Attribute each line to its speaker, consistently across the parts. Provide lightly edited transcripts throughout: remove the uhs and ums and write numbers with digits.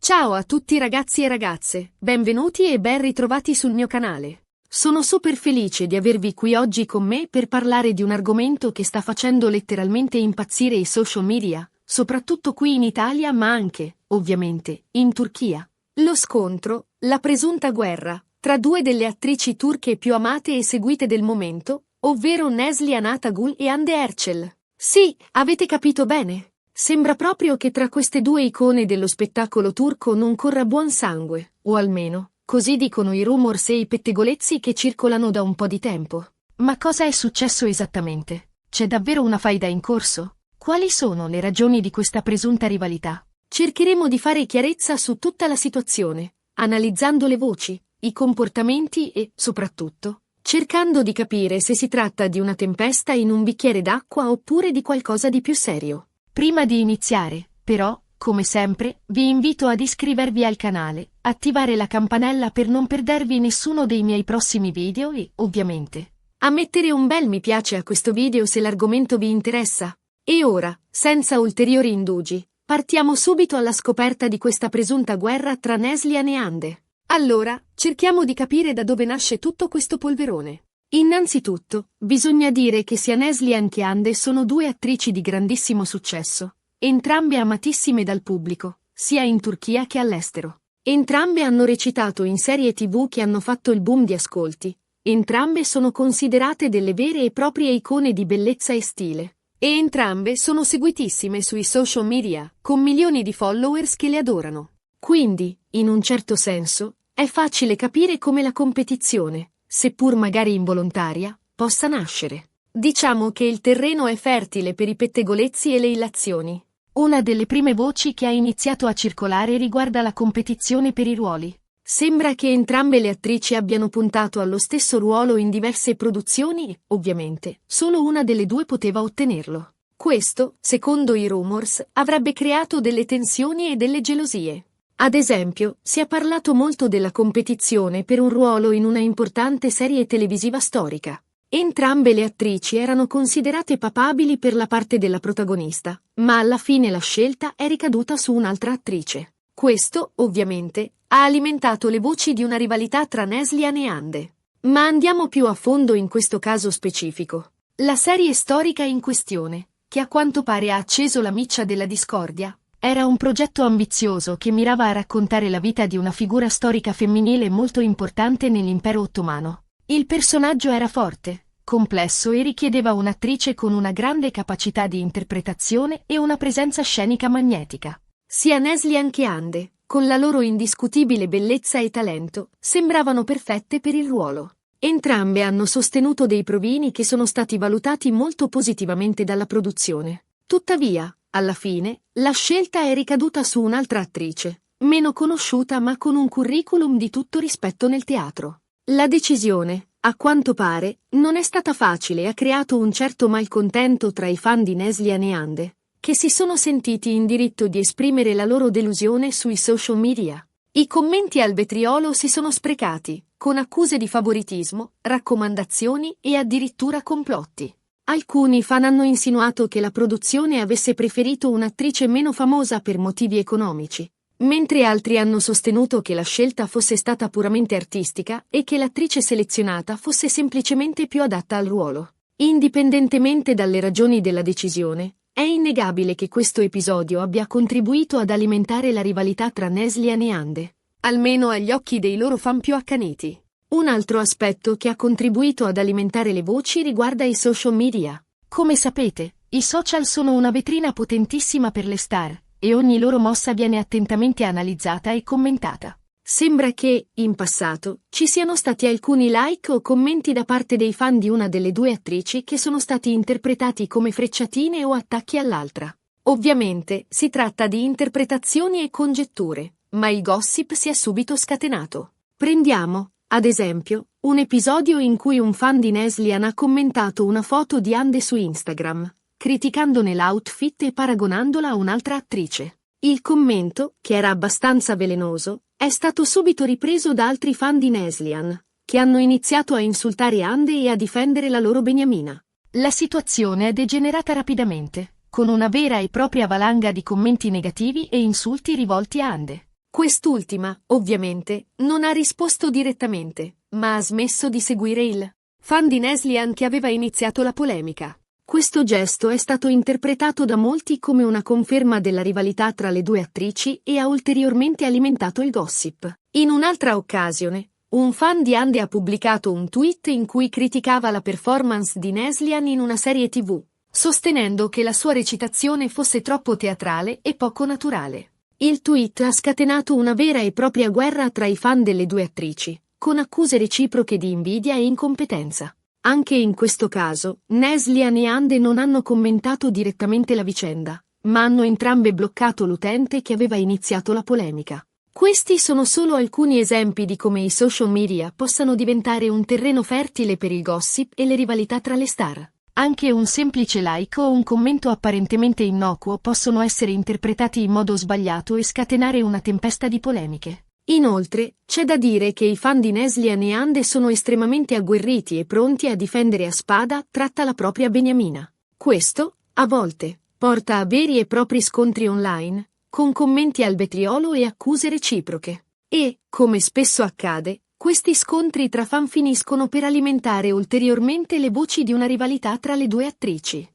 Speaker 1: Ciao a tutti ragazzi e ragazze, benvenuti e ben ritrovati sul mio canale. Sono super felice di avervi qui oggi con me per parlare di un argomento che sta facendo letteralmente impazzire i social media, soprattutto qui in Italia ma anche, ovviamente, in Turchia. Lo scontro, la presunta guerra, tra due delle attrici turche più amate e seguite del momento, ovvero Neslihan Atagul e Hande Erçel. Sì, avete capito bene. Sembra proprio che tra queste due icone dello spettacolo turco non corra buon sangue, o almeno, così dicono i rumors e i pettegolezzi che circolano da un po' di tempo. Ma cosa è successo esattamente? C'è davvero una faida in corso? Quali sono le ragioni di questa presunta rivalità? Cercheremo di fare chiarezza su tutta la situazione, analizzando le voci, i comportamenti e, soprattutto, cercando di capire se si tratta di una tempesta in un bicchiere d'acqua oppure di qualcosa di più serio. Prima di iniziare, però, come sempre, vi invito ad iscrivervi al canale, attivare la campanella per non perdervi nessuno dei miei prossimi video e, ovviamente, a mettere un bel mi piace a questo video se l'argomento vi interessa. E ora, senza ulteriori indugi, partiamo subito alla scoperta di questa presunta guerra tra Neslihan e Hande. Allora, cerchiamo di capire da dove nasce tutto questo polverone. Innanzitutto, bisogna dire che sia Neslihan che Hande sono due attrici di grandissimo successo, entrambe amatissime dal pubblico, sia in Turchia che all'estero. Entrambe hanno recitato in serie TV che hanno fatto il boom di ascolti, entrambe sono considerate delle vere e proprie icone di bellezza e stile, e entrambe sono seguitissime sui social media, con milioni di followers che le adorano. Quindi, in un certo senso, è facile capire come la competizione, seppur magari involontaria, possa nascere. Diciamo che il terreno è fertile per i pettegolezzi e le illazioni. Una delle prime voci che ha iniziato a circolare riguarda la competizione per i ruoli. Sembra che entrambe le attrici abbiano puntato allo stesso ruolo in diverse produzioni e, ovviamente, solo una delle due poteva ottenerlo. Questo, secondo i rumors, avrebbe creato delle tensioni e delle gelosie. Ad esempio, si è parlato molto della competizione per un ruolo in una importante serie televisiva storica. Entrambe le attrici erano considerate papabili per la parte della protagonista, ma alla fine la scelta è ricaduta su un'altra attrice. Questo, ovviamente, ha alimentato le voci di una rivalità tra Neslihan e Hande. Ma andiamo più a fondo in questo caso specifico. La serie storica in questione, che a quanto pare ha acceso la miccia della discordia, era un progetto ambizioso che mirava a raccontare la vita di una figura storica femminile molto importante nell'impero ottomano. Il personaggio era forte, complesso e richiedeva un'attrice con una grande capacità di interpretazione e una presenza scenica magnetica. Sia Neslihan che Hande, con la loro indiscutibile bellezza e talento, sembravano perfette per il ruolo. Entrambe hanno sostenuto dei provini che sono stati valutati molto positivamente dalla produzione. Tuttavia, alla fine, la scelta è ricaduta su un'altra attrice, meno conosciuta ma con un curriculum di tutto rispetto nel teatro. La decisione, a quanto pare, non è stata facile e ha creato un certo malcontento tra i fan di Neslihan e Hande, che si sono sentiti in diritto di esprimere la loro delusione sui social media. I commenti al vetriolo si sono sprecati, con accuse di favoritismo, raccomandazioni e addirittura complotti. Alcuni fan hanno insinuato che la produzione avesse preferito un'attrice meno famosa per motivi economici, mentre altri hanno sostenuto che la scelta fosse stata puramente artistica e che l'attrice selezionata fosse semplicemente più adatta al ruolo. Indipendentemente dalle ragioni della decisione, è innegabile che questo episodio abbia contribuito ad alimentare la rivalità tra Neslihan e Hande, almeno agli occhi dei loro fan più accaniti. Un altro aspetto che ha contribuito ad alimentare le voci riguarda i social media. Come sapete, i social sono una vetrina potentissima per le star, e ogni loro mossa viene attentamente analizzata e commentata. Sembra che, in passato, ci siano stati alcuni like o commenti da parte dei fan di una delle due attrici che sono stati interpretati come frecciatine o attacchi all'altra. Ovviamente, si tratta di interpretazioni e congetture, ma il gossip si è subito scatenato. Prendiamo, ad esempio, un episodio in cui un fan di Neslihan ha commentato una foto di Hande su Instagram, criticandone l'outfit e paragonandola a un'altra attrice. Il commento, che era abbastanza velenoso, è stato subito ripreso da altri fan di Neslihan, che hanno iniziato a insultare Hande e a difendere la loro beniamina. La situazione è degenerata rapidamente, con una vera e propria valanga di commenti negativi e insulti rivolti a Hande. Quest'ultima, ovviamente, non ha risposto direttamente, ma ha smesso di seguire il fan di Neslihan che aveva iniziato la polemica. Questo gesto è stato interpretato da molti come una conferma della rivalità tra le due attrici e ha ulteriormente alimentato il gossip. In un'altra occasione, un fan di Hande ha pubblicato un tweet in cui criticava la performance di Neslihan in una serie TV, sostenendo che la sua recitazione fosse troppo teatrale e poco naturale. Il tweet ha scatenato una vera e propria guerra tra i fan delle due attrici, con accuse reciproche di invidia e incompetenza. Anche in questo caso, Neslihan e Hande non hanno commentato direttamente la vicenda, ma hanno entrambe bloccato l'utente che aveva iniziato la polemica. Questi sono solo alcuni esempi di come i social media possano diventare un terreno fertile per il gossip e le rivalità tra le star. Anche un semplice like o un commento apparentemente innocuo possono essere interpretati in modo sbagliato e scatenare una tempesta di polemiche. Inoltre, c'è da dire che i fan di Neslihan e Hande sono estremamente agguerriti e pronti a difendere a spada tratta la propria beniamina. Questo, a volte, porta a veri e propri scontri online, con commenti al vetriolo e accuse reciproche. E, come spesso accade, questi scontri tra fan finiscono per alimentare ulteriormente le voci di una rivalità tra le due attrici.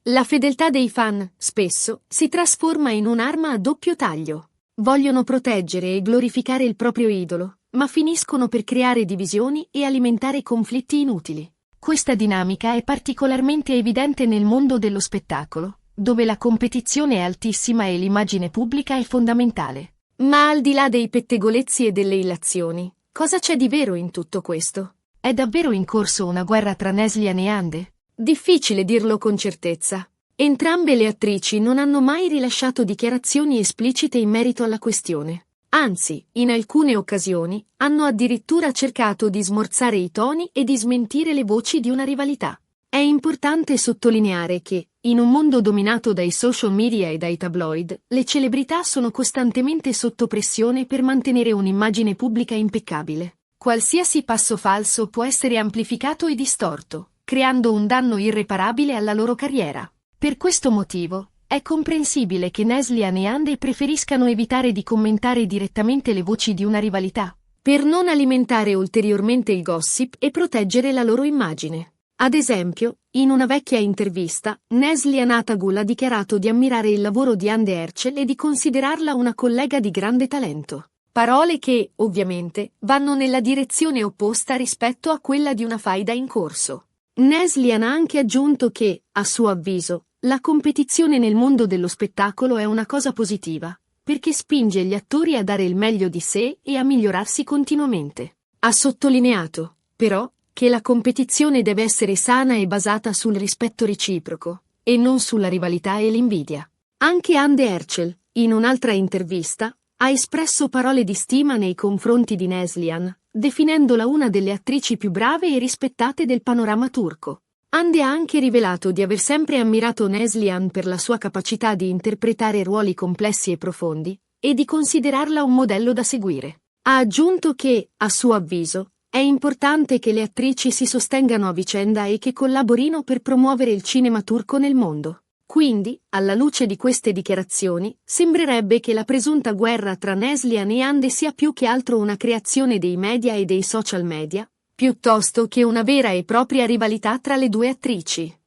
Speaker 1: La fedeltà dei fan, spesso, si trasforma in un'arma a doppio taglio. Vogliono proteggere e glorificare il proprio idolo, ma finiscono per creare divisioni e alimentare conflitti inutili. Questa dinamica è particolarmente evidente nel mondo dello spettacolo, dove la competizione è altissima e l'immagine pubblica è fondamentale. Ma al di là dei pettegolezzi e delle illazioni, cosa c'è di vero in tutto questo? È davvero in corso una guerra tra Neslihan e Hande? Difficile dirlo con certezza. Entrambe le attrici non hanno mai rilasciato dichiarazioni esplicite in merito alla questione. Anzi, in alcune occasioni, hanno addirittura cercato di smorzare i toni e di smentire le voci di una rivalità. È importante sottolineare che, in un mondo dominato dai social media e dai tabloid, le celebrità sono costantemente sotto pressione per mantenere un'immagine pubblica impeccabile. Qualsiasi passo falso può essere amplificato e distorto, creando un danno irreparabile alla loro carriera. Per questo motivo, è comprensibile che Neslihan e Hande preferiscano evitare di commentare direttamente le voci di una rivalità, per non alimentare ulteriormente il gossip e proteggere la loro immagine. Ad esempio, in una vecchia intervista, Neslihan Atagul ha dichiarato di ammirare il lavoro di Hande Erçel e di considerarla una collega di grande talento. Parole che, ovviamente, vanno nella direzione opposta rispetto a quella di una faida in corso. Neslihan ha anche aggiunto che, a suo avviso, la competizione nel mondo dello spettacolo è una cosa positiva, perché spinge gli attori a dare il meglio di sé e a migliorarsi continuamente. Ha sottolineato, però, che la competizione deve essere sana e basata sul rispetto reciproco, e non sulla rivalità e l'invidia. Anche Hande Erçel, in un'altra intervista, ha espresso parole di stima nei confronti di Neslihan, definendola una delle attrici più brave e rispettate del panorama turco. Hande ha anche rivelato di aver sempre ammirato Neslihan per la sua capacità di interpretare ruoli complessi e profondi, e di considerarla un modello da seguire. Ha aggiunto che, a suo avviso, è importante che le attrici si sostengano a vicenda e che collaborino per promuovere il cinema turco nel mondo. Quindi, alla luce di queste dichiarazioni, sembrerebbe che la presunta guerra tra Neslihan e Hande sia più che altro una creazione dei media e dei social media, piuttosto che una vera e propria rivalità tra le due attrici.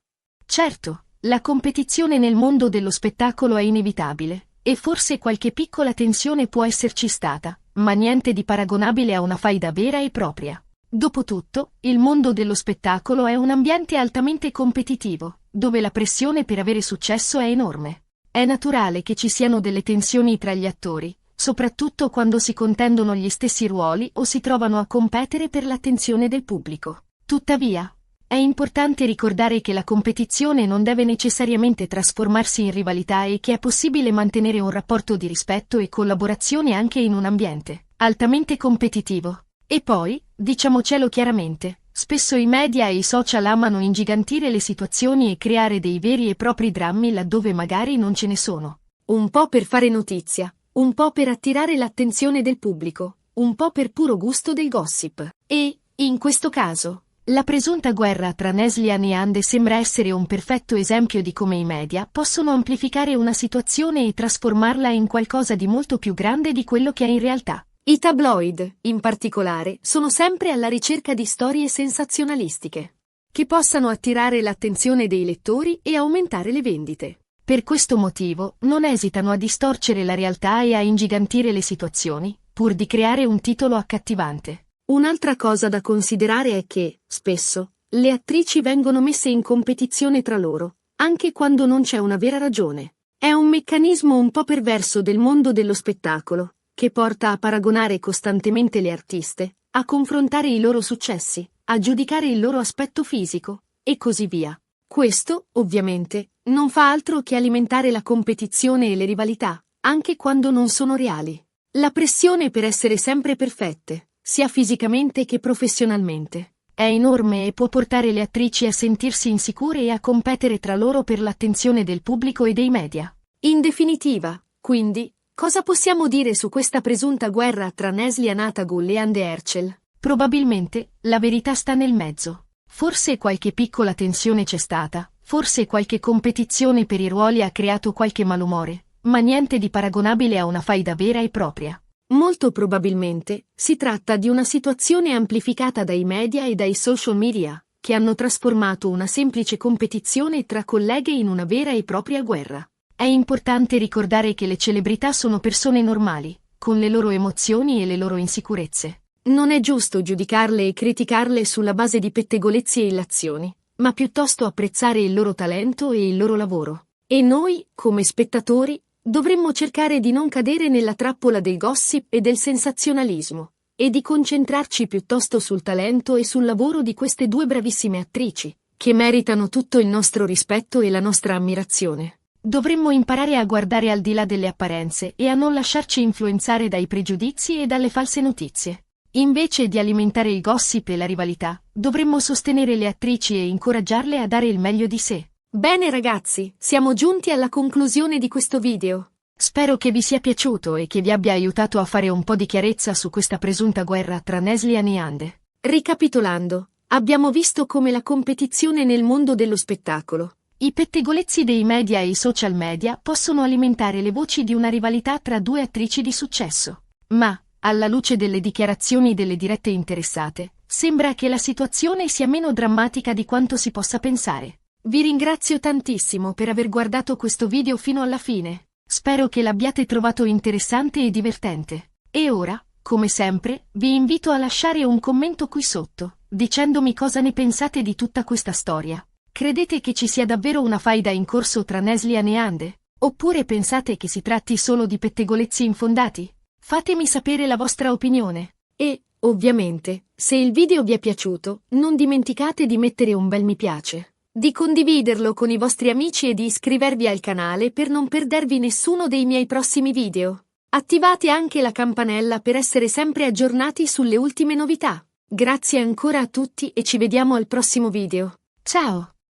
Speaker 1: Certo, la competizione nel mondo dello spettacolo è inevitabile, e forse qualche piccola tensione può esserci stata, ma niente di paragonabile a una faida vera e propria. Dopotutto, il mondo dello spettacolo è un ambiente altamente competitivo, dove la pressione per avere successo è enorme. È naturale che ci siano delle tensioni tra gli attori, soprattutto quando si contendono gli stessi ruoli o si trovano a competere per l'attenzione del pubblico. Tuttavia, è importante ricordare che la competizione non deve necessariamente trasformarsi in rivalità e che è possibile mantenere un rapporto di rispetto e collaborazione anche in un ambiente altamente competitivo. E poi, diciamocelo chiaramente, spesso i media e i social amano ingigantire le situazioni e creare dei veri e propri drammi laddove magari non ce ne sono. Un po' per fare notizia, un po' per attirare l'attenzione del pubblico, un po' per puro gusto del gossip. E, in questo caso, La presunta guerra tra Neslihan e Ande sembra essere un perfetto esempio di come i media possono amplificare una situazione e trasformarla in qualcosa di molto più grande di quello che è in realtà. I tabloid, in particolare, sono sempre alla ricerca di storie sensazionalistiche che possano attirare l'attenzione dei lettori e aumentare le vendite. Per questo motivo, non esitano a distorcere la realtà e a ingigantire le situazioni, pur di creare un titolo accattivante. Un'altra cosa da considerare è che, spesso, le attrici vengono messe in competizione tra loro, anche quando non c'è una vera ragione. È un meccanismo un po' perverso del mondo dello spettacolo, che porta a paragonare costantemente le artiste, a confrontare i loro successi, a giudicare il loro aspetto fisico, e così via. Questo, ovviamente, non fa altro che alimentare la competizione e le rivalità, anche quando non sono reali. La pressione per essere sempre perfette, sia fisicamente che professionalmente, è enorme e può portare le attrici a sentirsi insicure e a competere tra loro per l'attenzione del pubblico e dei media. In definitiva, quindi, cosa possiamo dire su questa presunta guerra tra Neslihan Atagul e Hande Erçel? Probabilmente, la verità sta nel mezzo. Forse qualche piccola tensione c'è stata, forse qualche competizione per i ruoli ha creato qualche malumore, ma niente di paragonabile a una faida vera e propria. Molto probabilmente, si tratta di una situazione amplificata dai media e dai social media, che hanno trasformato una semplice competizione tra colleghe in una vera e propria guerra. È importante ricordare che le celebrità sono persone normali, con le loro emozioni e le loro insicurezze. Non è giusto giudicarle e criticarle sulla base di pettegolezzi e illazioni, ma piuttosto apprezzare il loro talento e il loro lavoro. E noi, come spettatori, dovremmo cercare di non cadere nella trappola del gossip e del sensazionalismo, e di concentrarci piuttosto sul talento e sul lavoro di queste due bravissime attrici, che meritano tutto il nostro rispetto e la nostra ammirazione. Dovremmo imparare a guardare al di là delle apparenze e a non lasciarci influenzare dai pregiudizi e dalle false notizie. Invece di alimentare il gossip e la rivalità, dovremmo sostenere le attrici e incoraggiarle a dare il meglio di sé. Bene ragazzi, siamo giunti alla conclusione di questo video. Spero che vi sia piaciuto e che vi abbia aiutato a fare un po' di chiarezza su questa presunta guerra tra Neslihan e Hande. Ricapitolando, abbiamo visto come la competizione nel mondo dello spettacolo, i pettegolezzi dei media e i social media possono alimentare le voci di una rivalità tra due attrici di successo. Ma, alla luce delle dichiarazioni delle dirette interessate, sembra che la situazione sia meno drammatica di quanto si possa pensare. Vi ringrazio tantissimo per aver guardato questo video fino alla fine. Spero che l'abbiate trovato interessante e divertente. E ora, come sempre, vi invito a lasciare un commento qui sotto, dicendomi cosa ne pensate di tutta questa storia. Credete che ci sia davvero una faida in corso tra Neslihan e Hande? Oppure pensate che si tratti solo di pettegolezzi infondati? Fatemi sapere la vostra opinione. E, ovviamente, se il video vi è piaciuto, non dimenticate di mettere un bel mi piace, di condividerlo con i vostri amici e di iscrivervi al canale per non perdervi nessuno dei miei prossimi video. Attivate anche la campanella per essere sempre aggiornati sulle ultime novità. Grazie ancora a tutti e ci vediamo al prossimo video. Ciao!